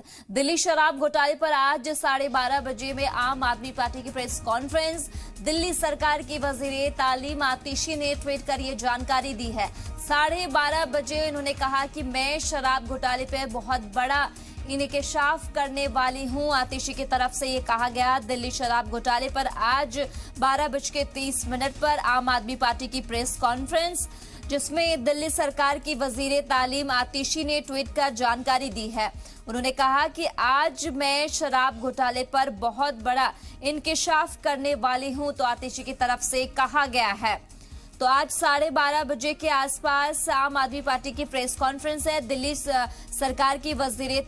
बात। दिल्ली शराब घोटाले पर आज 12:30 बजे में आम आदमी पार्टी की प्रेस कॉन्फ्रेंस। दिल्ली सरकार की वजीर तालीम आतिशी ने ट्वीट कर ये जानकारी दी है। 12:30 बजे उन्होंने कहा कि मैं शराब घोटाले पर बहुत बड़ा इंकशाफ करने वाली हूं। आतिशी की तरफ से ये कहा गया। दिल्ली शराब घोटाले पर आज 12:30 पर आम आदमी पार्टी की प्रेस कॉन्फ्रेंस, जिसमें दिल्ली सरकार की वजीर तालीम आतिशी ने ट्वीट कर जानकारी दी है। उन्होंने कहा कि आज मैं शराब घोटाले पर बहुत बड़ा इंकशाफ करने वाली हूं, तो आतिशी की तरफ से कहा गया है। तो आज 12:30 बजे के आसपास आम आदमी पार्टी की प्रेस कॉन्फ्रेंस है। दिल्ली सरकार की वजीर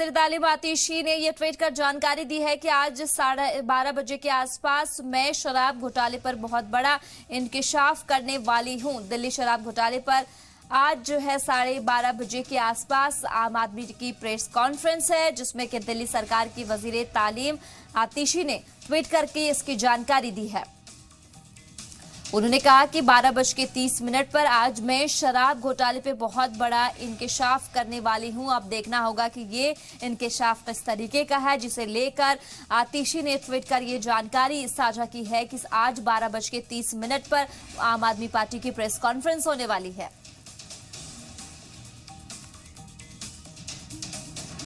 तालीम आतिशी ने यह ट्वीट कर जानकारी दी है कि आज 12:30 बजे के आसपास मैं शराब घोटाले पर बहुत बड़ा इंकशाफ करने वाली हूं। दिल्ली शराब घोटाले पर आज जो है 12:30 बजे के आसपास आम आदमी की प्रेस कॉन्फ्रेंस है, जिसमें कि दिल्ली सरकार की वजीर तालीम आतिशी ने ट्वीट करके इसकी जानकारी दी है। उन्होंने कहा कि 12:30 पर आज मैं शराब घोटाले पे बहुत बड़ा इंकशाफ करने वाली हूं। अब देखना होगा कि ये इंकशाफ किस तरीके का है, जिसे लेकर आतिशी ने ट्वीट कर ये जानकारी साझा की है कि आज 12:30 पर आम आदमी पार्टी की प्रेस कॉन्फ्रेंस होने वाली है।